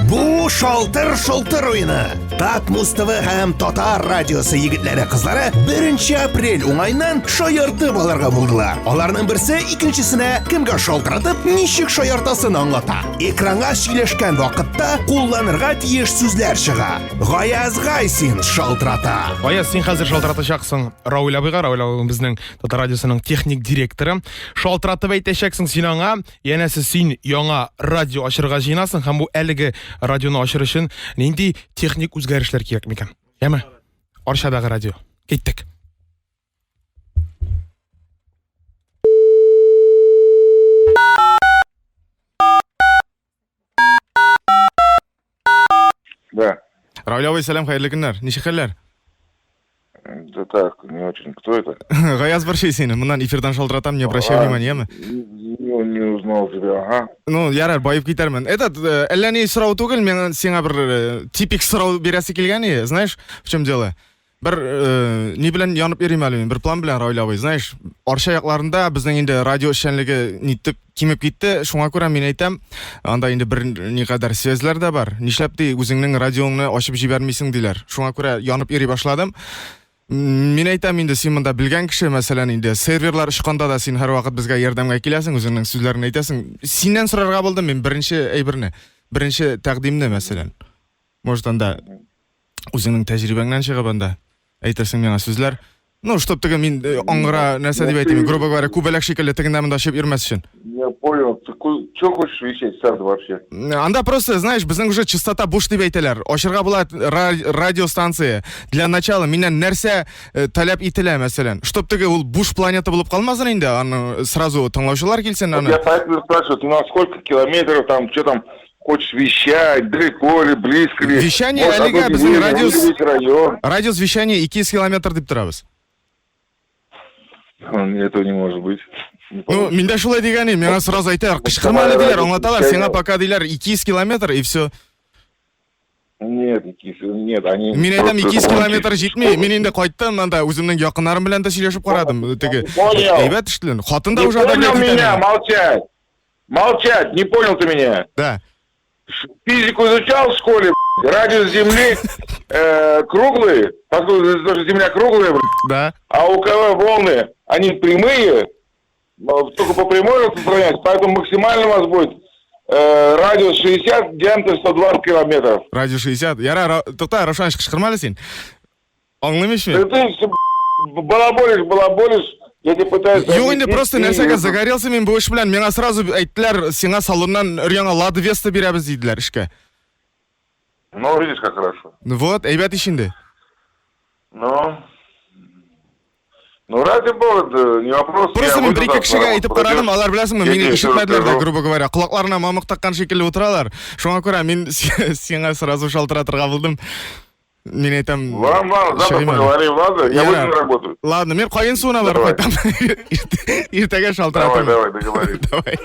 Bu Шалтыр ойыны. Так Муставы һәм Татар радиосы егетләре кызлары 1 апрель уңайнан шаяртып алырга булдылар. Аларның берсе икенчесенә кемгә шалтыратып, ничек шаяртасын аңлата. Экранга сөйләшкән вакытта кулланырга тиеш сүзләр чыга. Гаяз Гайсин шалтырата. Гаяз, син хәзер шалтыратачаксың Раул абыйга, Раул абый безнең Татар радиосының техник директоры. Шалтыратып әйтәчәксең син аңа, янәсе син яңа радио ачырга җыенасың һәм бу әлеге радионы ачыр өчен нинди техник үзгәрешләр кирәк микән? Яме? Арчадагы радио. Киттек. Да. Раул абый, сәлам, хәерле көннәр. Ничек хәлләр? Да так, не очень. Кто это? Гаяз Баршей сине. Моннан эфирдан шалтыратам, не обращай внимания, яме? Не узнал тебя, ага. Ну, ярар, байып китермен. Этот, әллә ни сорау түгел, мен сиңа бер типик сорау бирәсе килгән, знаешь, в чем дело? Бер ни белән янып йөрим әле мин, бер план белән, Раул абый, знаешь, Арча якларында безнең инде радио эшчәнлеге нитеп кимеп китте, шуңа күрә мин әйтәм, анда инде бер никадәр связьләр дә бар. Нишләп ди үзеңнең радионы ачып җибәрмисең диләр. Шуңа күрә янып йөри башладым. Мин әйтәм инде син монда белгән кеше, мәсәлән, инде серверлар ычканда да син һәрвакыт безгә ярдәмгә киләсең, үзеңнең сүзләрен әйтәсең. Синнән сорарга булдым мин беренче әйберне, беренче тәкъдимне, мәсәлән. Может, анда үзеңнең тәҗрибәңнән чыгып анда әйтерсең миңа сүзләр. Ну, чтоб теге мин аңгыра нәрсә дип әйтим, грубо говоря, күбәләк шикелле тегендә монда чыгып йөрмәс өчен. Я понял. Ты что хочешь вещать сам вообще? Анда просто, знаешь, безнең уже частота буш дип әйтәләр. Ачырга була радиостанция. Для начала миннән нәрсә таләп ителә, мәсәлән. Чтоб теге ул буш планета булып калмасын инде, аны сразу тыңлаучылар килсен аны. Я поэтому спрашиваю, ты на сколько километров там, что там хочешь вещать, далеко ли, близко ли? Вещание әлегә безнең радиос вещание 200 километр дип торабыз. Этого не может быть. Ну, миндә шулай дигән, миңа сразу әйтәләр, кычкырмалы диләр, аңлаталар, сиңа пока диләр 200 километр и все. Нет, нет, они... Мин әйтәм 200 километр җитми, мин инде кайттым, анда үземнең якыннарым белән дә сөйләшеп карадым. Теге әйбәт эшлән. Хатын да уже одобряет. Не понял меня, молчать. Молчать, не понял ты меня. Да. Физику изучал в школе, радиус Земли круглые, поскольку Земля круглая, да. А у КВ волны, они прямые, только по прямой распространяются, поэтому максимально у вас будет радиус 60, диаметр 120 километров. Радиус 60. Яра, тоқта, Равшан, кышкырмалы син. Аңлымыйшмы? Ты балаболишь, я тебе пытаюсь... Юк, инде просто нәрсәгә загорелся мин бу эш белән. Миңа сразу әйттеләр, сиңа салоннан өр-яңа Лада Веста бирәбез диделәр эшкә. Ну, видишь, как хорошо. Вот, әйбәт иш инде. Ну, ради бога, не вопрос. Просто мин бер-ике кешегә әйтеп карадым, алар беләсеңме, мине ишетмәделәр дә, грубо говоря, колакларына мамык таккан шикелле утыралар. Шуңа күрә мин сиңа сразу шалтыратырга булдым. Мин әйтәм... Ладно, завтра поговорим, ладно? Я выйду на работу. Ладно, мен кайын суына барып кайтам. Иртәгә шалтыратам. Давай, договорились. Давай.